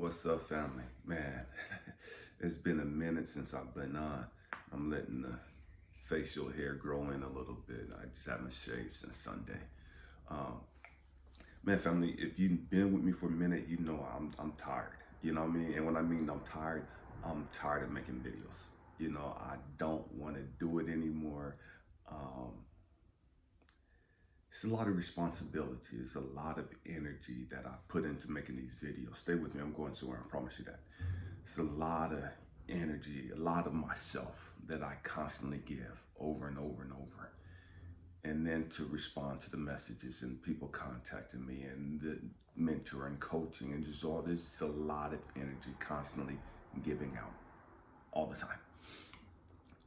What's up, family? Man, it's been a minute since I've been on. I'm letting the facial hair grow in a little bit. I just haven't shaved since Sunday. Um, Man, family, if you've been with me for a minute, you know I'm tired. You know what I mean? And when I mean I'm tired of making videos. I don't want to do it anymore. Um, it's a lot of responsibility. It's a lot of energy that I put into making these videos. Stay with me. I'm going somewhere. I promise you that. It's a lot of energy, a lot of myself that I constantly give over and over and over. And then to respond to the messages and people contacting me and the mentor and coaching and just all this. It's a lot of energy constantly giving out all the time.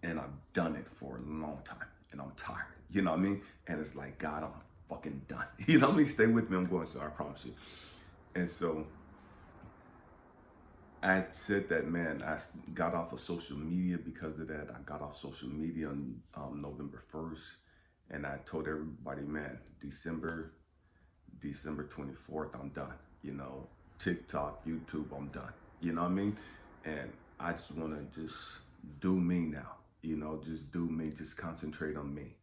And I've done it for a long time and I'm tired. You know what I mean? And it's like, God, I'm fucking done. You know what I mean? Stay with me. I'm going, so I promise you. And so I said that, man, I got off of social media because of that. I got off social media on November 1st. And I told everybody, man, December 24th, I'm done. TikTok, YouTube, I'm done. You know what I mean? And I just want to just do me now. Just do me, just concentrate on me.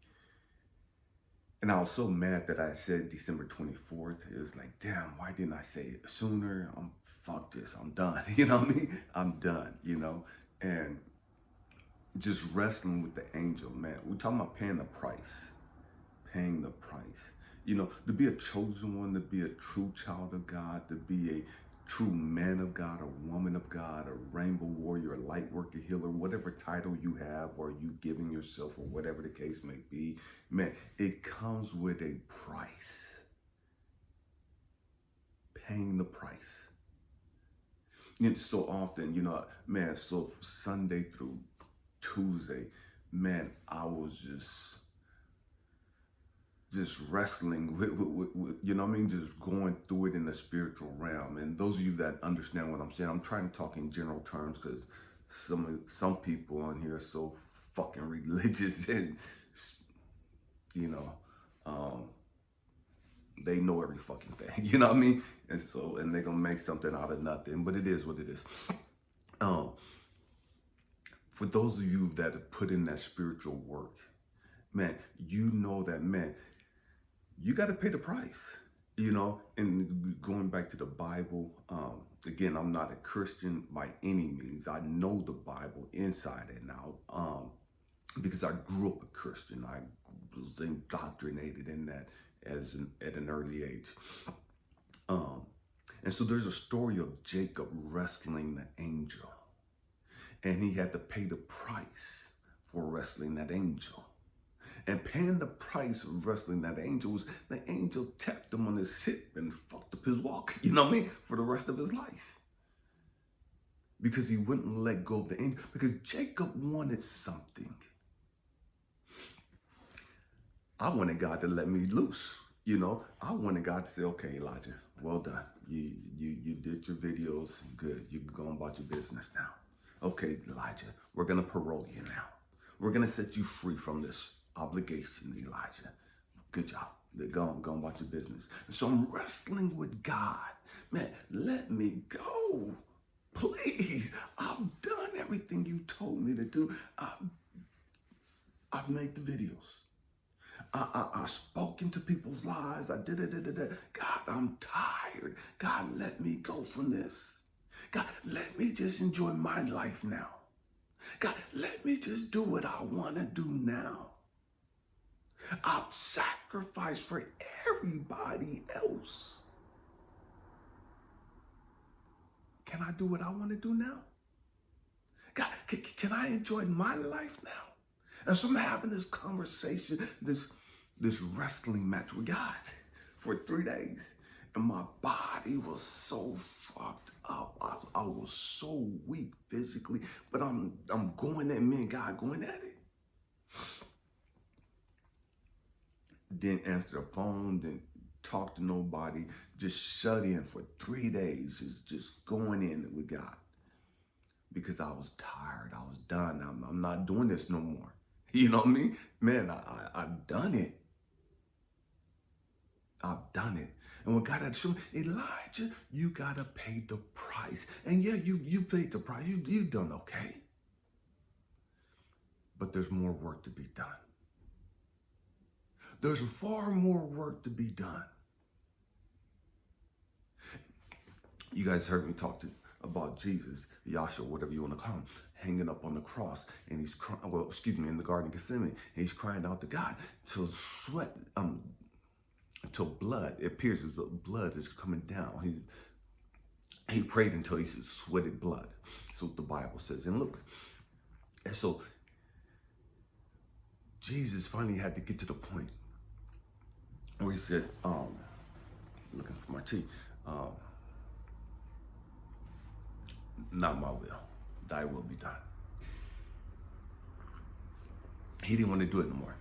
And I was so mad that I said December 24th. It was like, damn, why didn't I say it sooner? Fuck this, I'm done. You know what I mean? I'm done, and just wrestling with the angel, man. We're talking about paying the price. Paying the price. To be a chosen one, to be a true child of God, to be a true man of God, a woman of God, a rainbow warrior, a light worker, healer, whatever title you have or you giving yourself or whatever the case may be, man, it comes with a price. Paying the price. So often, man, so Sunday through Tuesday, man, I was just wrestling with, you know what I mean? Just going through it in the spiritual realm. And those of you that understand what I'm saying, I'm trying to talk in general terms because some people on here are so fucking religious and, they know every fucking thing, you know what I mean? And they're gonna make something out of nothing, but it is what it is. For those of you that have put in that spiritual work, man, you know that, man, you got to pay the price, and going back to the Bible, again, I'm not a Christian by any means. I know the Bible inside and out, because I grew up a Christian. I was indoctrinated in that at an early age. And so there's a story of Jacob wrestling the angel, and he had to pay the price for wrestling that angel. And paying the price of wrestling that angel was the angel tapped him on his hip and fucked up his walk, you know what I mean, for the rest of his life. Because he wouldn't let go of the angel, because Jacob wanted something. I wanted God to let me loose, I wanted God to say, okay, Elijah, well done. You did your videos, good. You can go about your business now. Okay, Elijah, we're going to parole you now. We're going to set you free from this obligation, Elijah. Good job. Go on about your business. So I'm wrestling with God. Man, let me go. Please. I've done everything you told me to do. I've made the videos. I spoke into people's lives. I did it. God, I'm tired. God, let me go from this. God, let me just enjoy my life now. God, let me just do what I want to do now. I've sacrificed for everybody else. Can I do what I want to do now? God, can I enjoy my life now? And so I'm having this conversation, this wrestling match with God for 3 days. And my body was so fucked up. I was so weak physically, but I'm going at me and God going at it. Didn't answer the phone, didn't talk to nobody, just shut in for 3 days, just going in with God. Because I was tired, I was done. I'm not doing this no more. You know what I mean? Man, I've done it. I've done it. And when God had shown me, Elijah, you got to pay the price. price. And yeah, you paid the price. You done okay. But there's more work to be done. There's far more work to be done. You guys heard me talk about Jesus, Yahshua, whatever you want to call him, hanging up on the cross, and he's crying, in the Garden of Gethsemane, and he's crying out to God till sweat, until blood, it appears as though blood is coming down. He prayed until he sweated blood. That's what the Bible says. And look, and so Jesus finally had to get to the point where he said, looking for my tea, not my will, thy will be done. He didn't want to do it no more.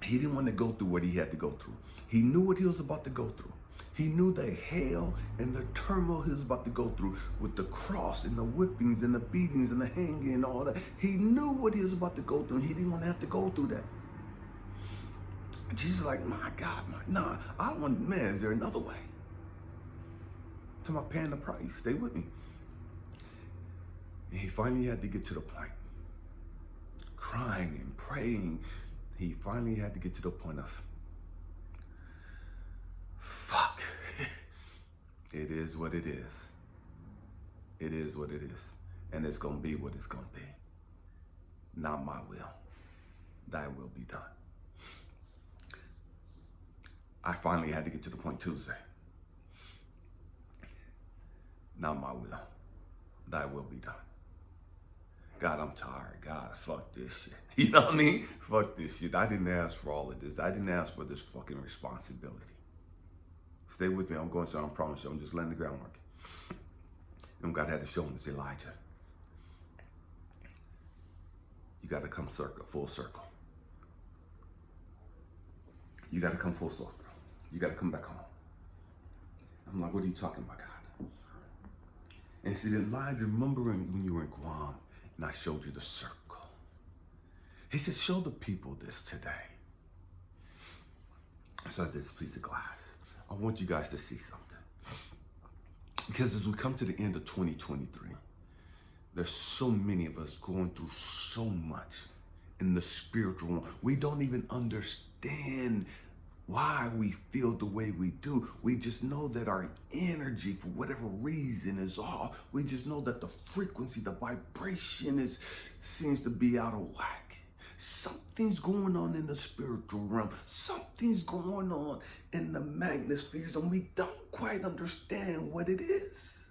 He didn't want to go through what he had to go through. He knew what he was about to go through. He knew the hell and the turmoil he was about to go through with the cross and the whippings and the beatings and the hanging and all that. He knew what he was about to go through, and he didn't want to have to go through that. Jesus is like, my God, is there another way? I'm talking about paying the price. Stay with me. And he finally had to get to the point. Crying and praying. He finally had to get to the point of, fuck. It is what it is. It is what it is. And it's going to be what it's going to be. Not my will. Thy will be done. I finally had to get to the point Tuesday. Not my will. Thy will be done. God, I'm tired. God, fuck this shit. You know what I mean? Fuck this shit. I didn't ask for all of this. I didn't ask for this fucking responsibility. Stay with me. I'm going to, I promise you. I'm just laying the groundwork. And God had to show him this, Elijah. You got to come full circle. You got to come full circle. You got to come back home. I'm like, what are you talking about, God? And he said, Elijah, remember when you were in Guam and I showed you the circle? He said, show the people this today. So this piece of glass. I want you guys to see something. Because as we come to the end of 2023, there's so many of us going through so much in the spiritual realm. We don't even understand why we feel the way we do. We just know that our energy, for whatever reason, is off. We just know that the frequency, the vibration seems to be out of whack. Something's going on in the spiritual realm. Something's going on in the magnospheres, and we don't quite understand what it is.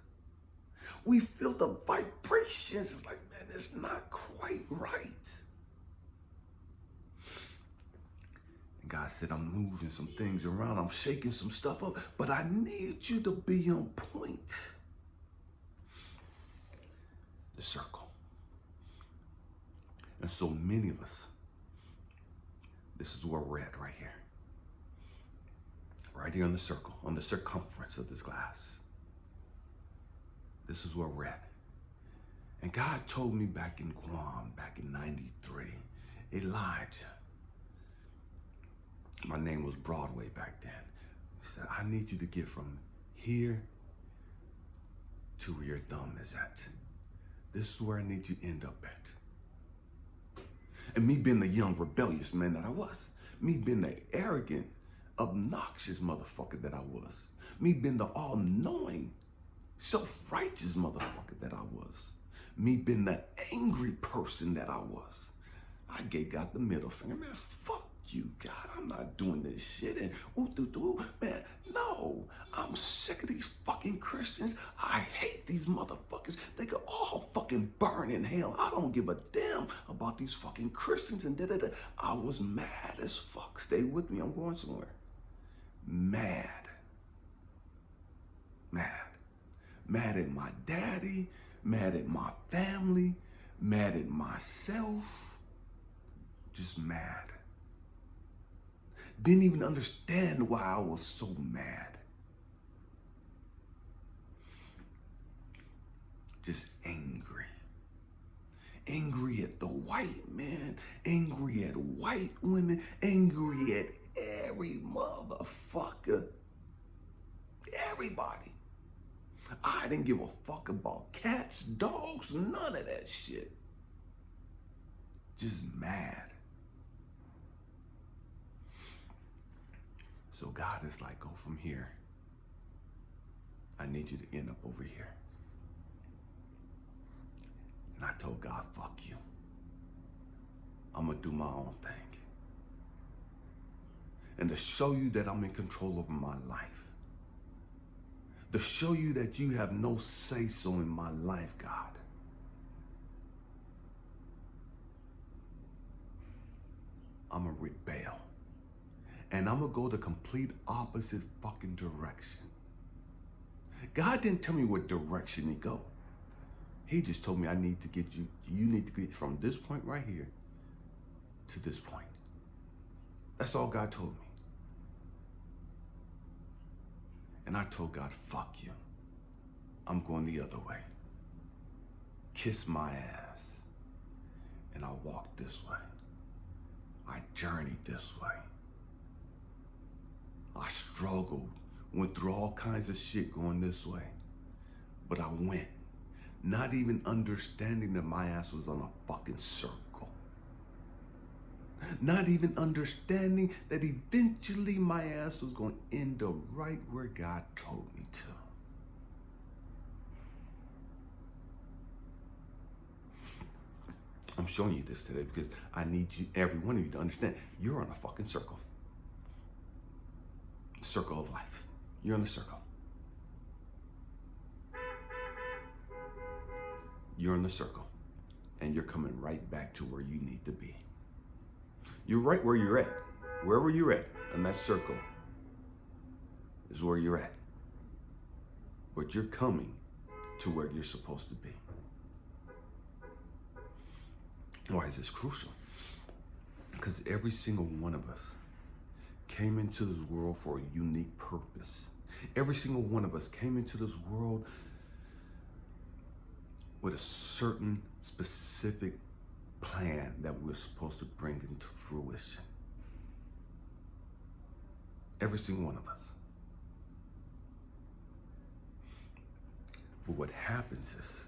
We feel the vibrations. It's like, man, it's not quite right. And God said, I'm moving some things around. I'm shaking some stuff up, but I need you to be on point. The circle. And so many of us, this is where we're at right here. Right here on the circle, on the circumference of this glass. This is where we're at. And God told me back in Guam, back in 93, Elijah, my name was Broadway back then. He said, I need you to get from here to where your thumb is at. This is where I need you to end up at. And me being the young, rebellious man that I was, me being the arrogant, obnoxious motherfucker that I was, me being the all-knowing, self-righteous motherfucker that I was, me being the angry person that I was, I gave God the middle finger. Man, fuck you, God. I'm not doing this shit. And man, no. I'm sick of these fucking Christians. I hate these motherfuckers. They could all fucking burn in hell. I don't give a damn about these fucking Christians and da-da-da. I was mad as fuck. Stay with me. I'm going somewhere. Mad. Mad at my daddy. Mad at my family. Mad at myself. Just mad. Didn't even understand why I was so mad. Just angry. Angry at the white man. Angry at white women. Angry at every motherfucker. Everybody. I I didn't give a fuck about cats, dogs, none of that shit. Just mad. So God is like, go from here. I need you to end up over here. And I told God, fuck you. I'm going to do my own thing. And to show you that I'm in control over my life. To show you that you have no say-so in my life, God. I'm going to rebel. And I'm going to go the complete opposite fucking direction. God didn't tell me what direction to go. He just told me I need to get you need to get from this point right here to this point. That's all God told me. And I told God, fuck you. I'm going the other way. Kiss my ass. And I walked this way. I journeyed this way. I struggled, went through all kinds of shit going this way. But I went, not even understanding that my ass was on a fucking circle. Not even understanding that eventually my ass was going to end up right where God told me to. I'm showing you this today because I need you, every one of you, to understand you're on a fucking circle. Circle of life. You're in a circle. You're in the circle. And you're coming right back to where you need to be. You're right where you're at. Wherever you're at in that circle is where you're at. But you're coming to where you're supposed to be. Why is this crucial? Because every single one of us came into this world for a unique purpose. Every single one of us came into this world with a certain specific plan that we're supposed to bring into fruition. Every single one of us. But what happens is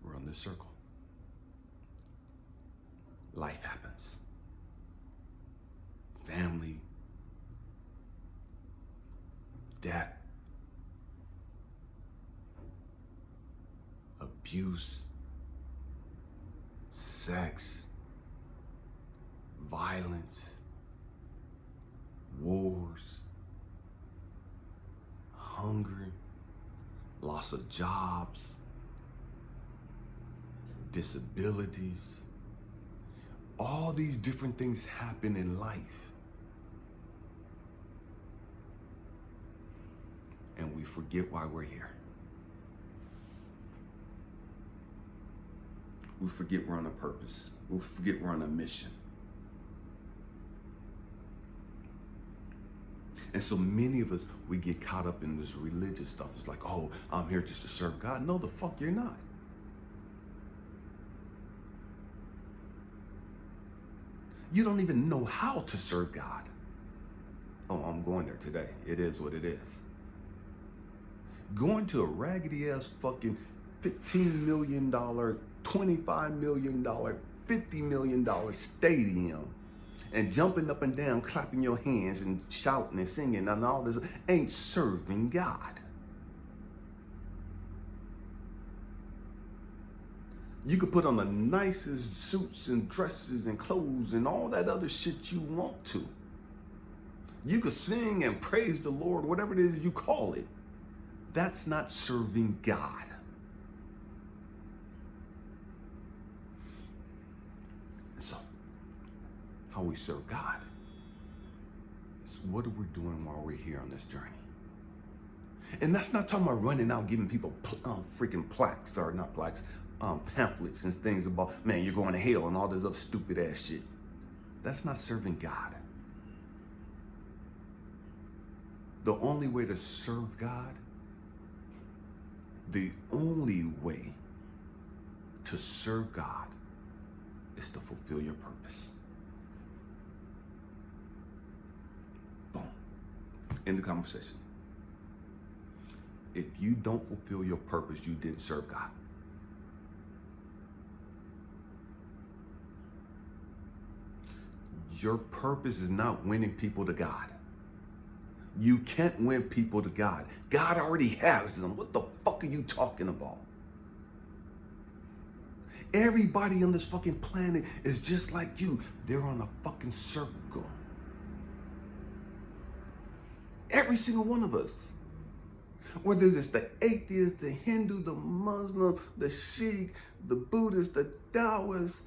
we're on this circle. Life happens. Family, death, abuse, sex, violence, wars, hunger, loss of jobs, disabilities. All these different things happen in life. And we forget why we're here. We forget we're on a purpose. We forget we're on a mission. And so many of us, we get caught up in this religious stuff. It's like, oh, I'm here just to serve God. No, the fuck you're not. You don't even know how to serve God. Oh, I'm going there today. It is what it is. Going to a raggedy ass fucking $15 million, $25 million, $50 million stadium and jumping up and down, clapping your hands and shouting and singing and all this ain't serving God. You could put on the nicest suits and dresses and clothes and all that other shit you want to. You could sing and praise the Lord, whatever it is you call it. That's not serving God. So, how we serve God is what are we doing while we're here on this journey? And that's not talking about running out giving people freaking plaques, or not plaques, pamphlets and things about, man, you're going to hell and all this other stupid ass shit. That's not serving God. The only way to serve God, the only way to serve God is to fulfill your purpose. Boom. End the conversation. If you don't fulfill your purpose, you didn't serve God. Your purpose is not winning people to God. You can't win people to God. God already has them. What the fuck are you talking about? Everybody on this fucking planet is just like you. They're on a fucking circle. Every single one of us. Whether it's the atheist, the Hindu, the Muslim, the Sikh, the Buddhist, the Taoist,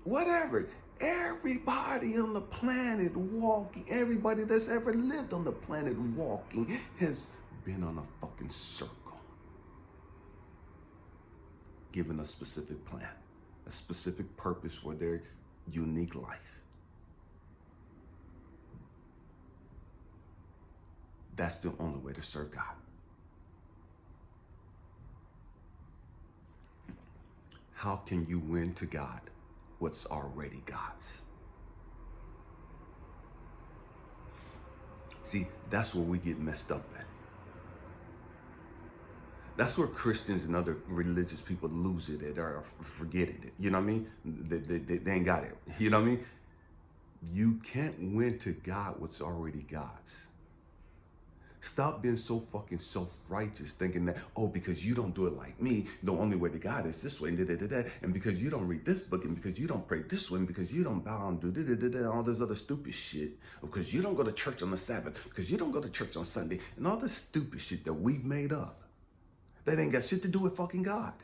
whatever. Everybody on the planet walking, everybody that's ever lived on the planet walking has been on a fucking circle. Given a specific plan, a specific purpose for their unique life. That's the only way to serve God. How can you win to God what's already God's? See, that's where we get messed up at. That's where Christians and other religious people lose it at or forget it. You know what I mean? They ain't got it. You know what I mean? You can't win to God what's already God's. Stop being so fucking self-righteous, thinking that, oh, because you don't do it like me, the only way to God is this way, and because you don't read this book, and because you don't pray this way, and because you don't bow and do all this other stupid shit, or because you don't go to church on the Sabbath, because you don't go to church on Sunday, and all this stupid shit that we've made up, that ain't got shit to do with fucking God.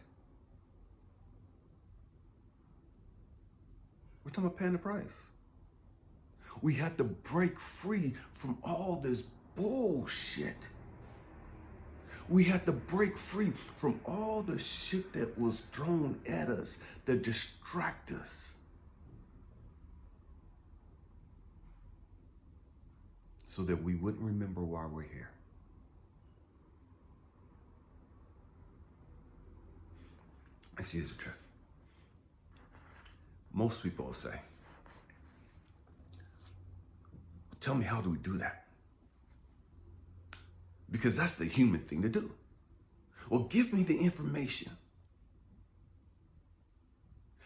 We're talking about paying the price. We have to break free from all this bullshit. We had to break free from all the shit that was thrown at us that distract us. So that we wouldn't remember why we're here. I see it's a trick. Most people will say, tell me, how do we do that? Because that's the human thing to do. Well, give me the information.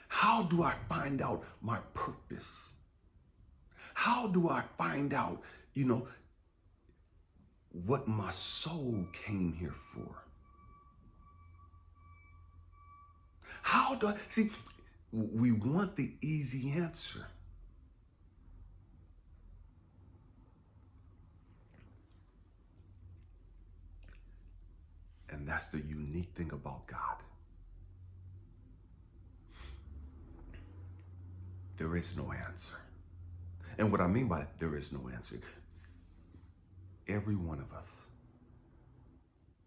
How do I find out my purpose? How do I find out, what my soul came here for? How do I, see, we want the easy answer. And that's the unique thing about God. There is no answer. And what I mean by there is no answer, every one of us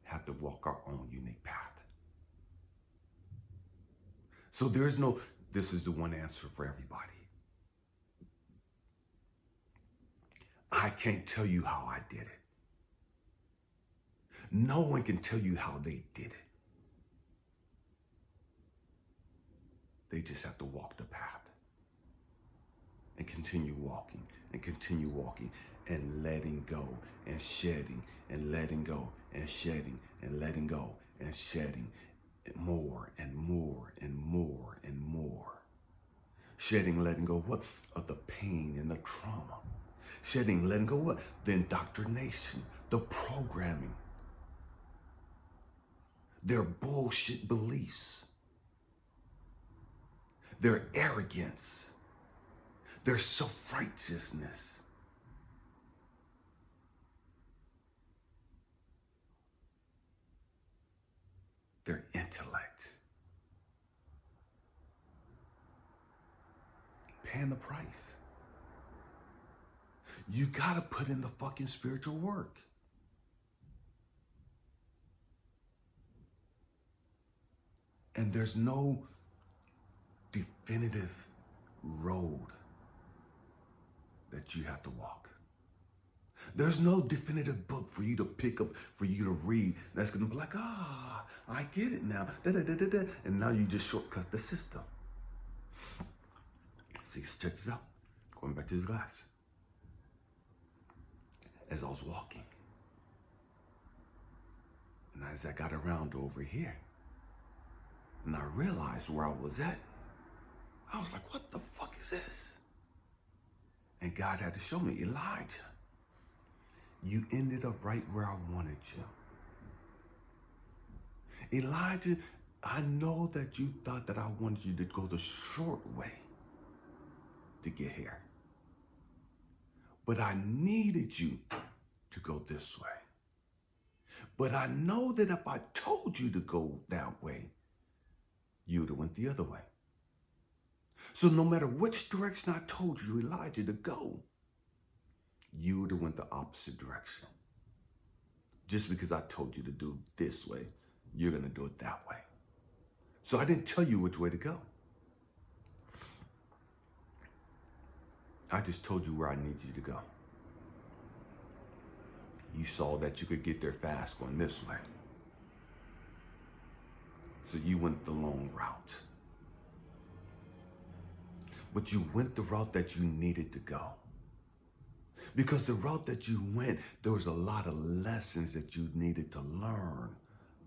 have to walk our own unique path. So there's no, this is the one answer for everybody. I can't tell you how I did it. No one can tell you how they did it. They just have to walk the path and continue walking and letting go and shedding and letting go and shedding and letting go and shedding more and more and more and more. Shedding, letting go what? Of the pain and the trauma. Shedding, letting go what? The indoctrination, the programming, their bullshit beliefs, their arrogance, their self-righteousness. Their intellect. Paying the price. You gotta put in the fucking spiritual work. And there's no definitive road that you have to walk. There's no definitive book for you to pick up, for you to read, that's going to be like, I get it now. And now you just shortcut the system. See, check this out. Going back to this glass. As I was walking, And as I got around over here, and I realized where I was at, I was like, what the fuck is this? And God had to show me, Elijah, you ended up right where I wanted you. Elijah, I know that you thought that I wanted you to go the short way to get here. But I needed you to go this way. But I know that if I told you to go that way, you would have went the other way. So no matter which direction I told you, Elijah, to go, you would have went the opposite direction. Just because I told you to do this way, you're going to do it that way. So I didn't tell you which way to go. I just told you where I need you to go. You saw that you could get there fast going this way. So you went the long route. But you went the route that you needed to go. Because the route that you went, there was a lot of lessons that you needed to learn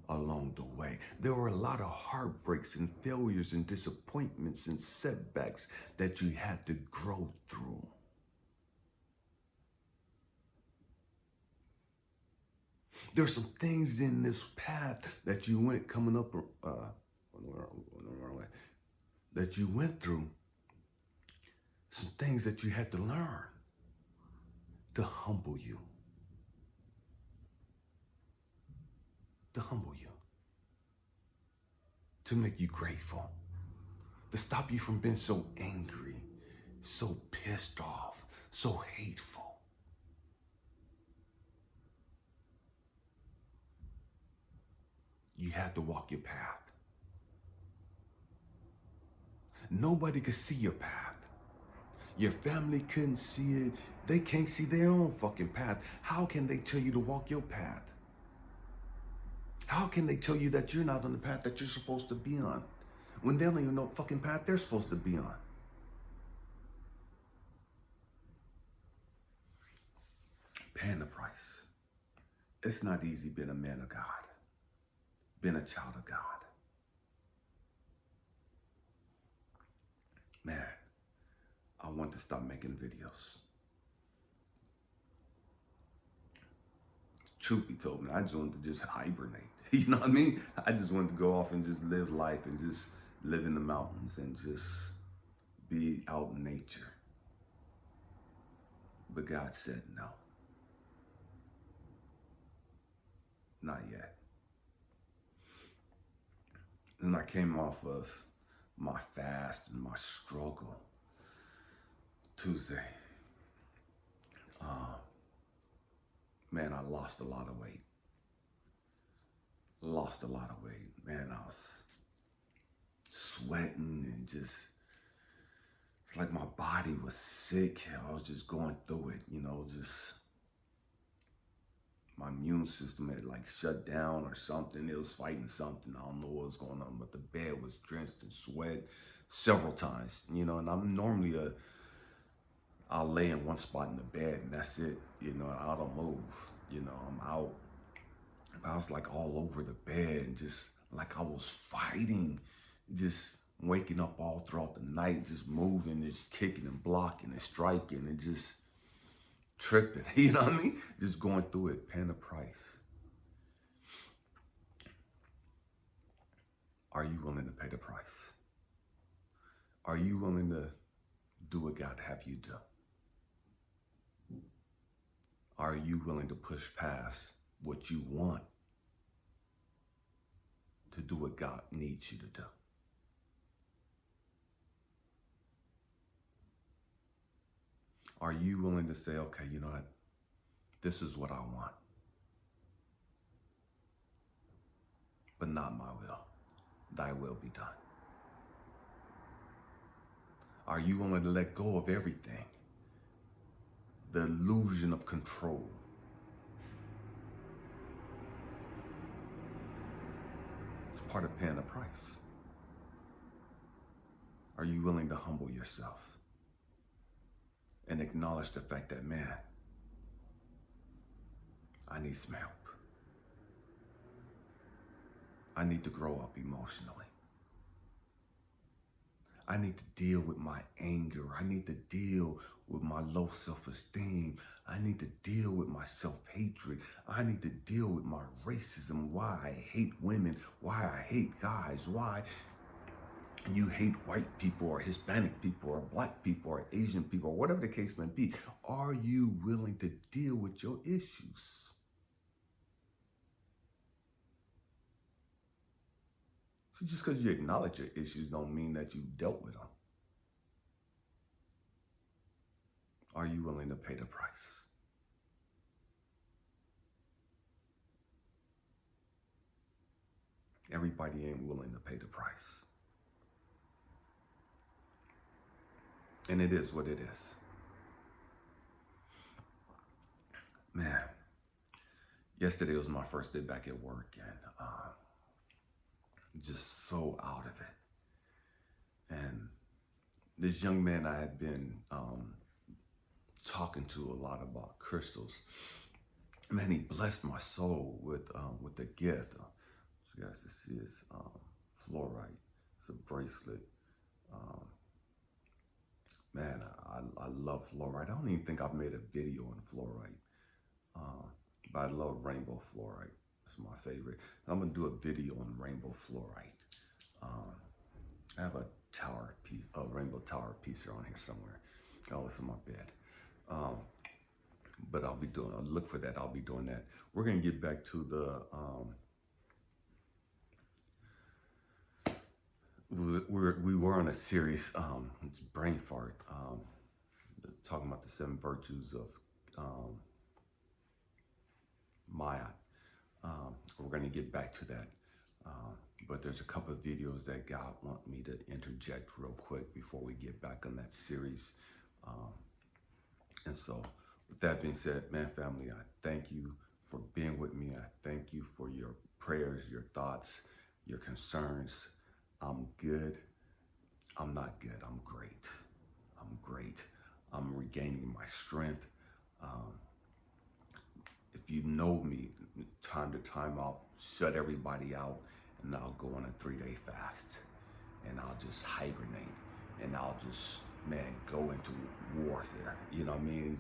along the way. There were a lot of heartbreaks and failures and disappointments and setbacks that you had to grow through. There's some things in this path that you went coming up, that you went through, some things that you had to learn to humble you. To humble you. To make you grateful. To stop you from being so angry, so pissed off, so hateful. You had to walk your path. Nobody could see your path. Your family couldn't see it. They can't see their own fucking path. How can they tell you to walk your path? How can they tell you that you're not on the path that you're supposed to be on when they don't even know what fucking path they're supposed to be on? Paying the price. It's not easy being a man of God, being a child of God. Man, I want to stop making videos. Truth be told, man, I just wanted to just hibernate. You know what I mean? I just wanted to go off and just live life and just live in the mountains and just be out in nature. But God said no. Not yet. And I came off of my fast and my struggle Tuesday. Man, I lost a lot of weight. Man, I was sweating and just, it's like my body was sick. I was just going through it, just my immune system had like shut down or something. It was fighting something. I don't know what was going on, but the bed was drenched in sweat several times, and I'm normally I'll lay in one spot in the bed and that's it, I don't move, I'm out. I was like all over the bed and just like I was fighting, just waking up all throughout the night, just moving, just kicking and blocking and striking and just tripping, you know what I mean? Just going through it, paying the price. Are you willing to pay the price? Are you willing to do what God have you do? Are you willing to push past what you want to do what God needs you to do? Are you willing to say, okay, you know what? This is what I want, but not my will. Thy will be done. Are you willing to let go of everything? The illusion of control. It's part of paying the price. Are you willing to humble yourself and acknowledge the fact that, man, I need some help. I need to grow up emotionally. I need to deal with my anger. I need to deal with my low self-esteem. I need to deal with my self-hatred. I need to deal with my racism, why I hate women, why I hate guys, why you hate white people or Hispanic people or black people or Asian people or whatever the case may be. Are you willing to deal with your issues? See, just because you acknowledge your issues don't mean that you dealt with them. Are you willing to pay the price? Everybody ain't willing to pay the price. And it is what it is. Man, yesterday was my first day back at work, and just so out of it. And this young man I had been talking to a lot about crystals. Man, he blessed my soul with a gift. So you guys can see it's fluorite. It's a bracelet. Man, I love fluorite. I don't even think I've made a video on fluorite, but I love rainbow fluorite. It's my favorite. I'm gonna do a video on rainbow fluorite. I have a tower piece, a rainbow tower piece around here somewhere. Oh, it's in my bed. But I'll look for that. I'll be doing that. We're gonna get back to the we were on a series, it's brain fart, talking about the 7 virtues of Maya. We're going to get back to that, but there's a couple of videos that God want me to interject real quick before we get back on that series. And so with that being said, man, family, I thank you for being with me. I thank you for your prayers, your thoughts, your concerns. I'm good. I'm not good. I'm great. I'm great. I'm regaining my strength. If you know me, time to time I'll shut everybody out and I'll go on a 3-day fast and I'll just hibernate and I'll just, man, go into warfare. You know what I mean?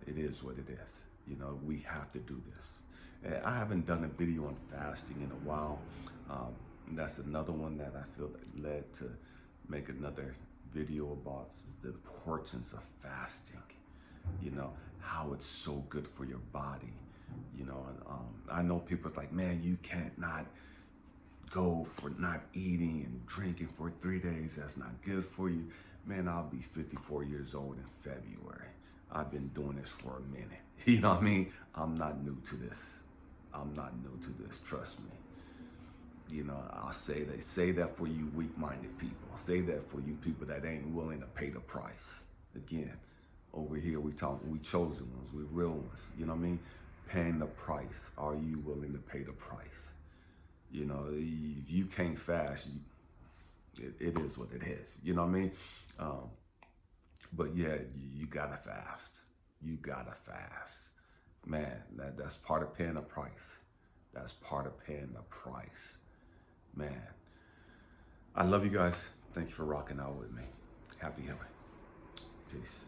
It is what it is. You know, we have to do this. And I haven't done a video on fasting in a while. That's another one that I feel that led to make another video about the importance of fasting. You know, how it's so good for your body. You know, and I know people are like, man, you can't not go for not eating and drinking for 3 days. That's not good for you. Man, I'll be 54 years old in February. I've been doing this for a minute. You know what I mean? I'm not new to this. I'm not new to this, trust me. You know, I'll say that for you weak-minded people. Say that for you people that ain't willing to pay the price. Again, over here we chosen ones, we real ones. You know what I mean? Paying the price. Are you willing to pay the price? You know, if you can't fast, it is what it is. You know what I mean? But yeah, you gotta fast. You gotta fast. Man, that's part of paying the price. That's part of paying the price. Man, I love you guys. Thank you for rocking out with me. Happy healing. Peace.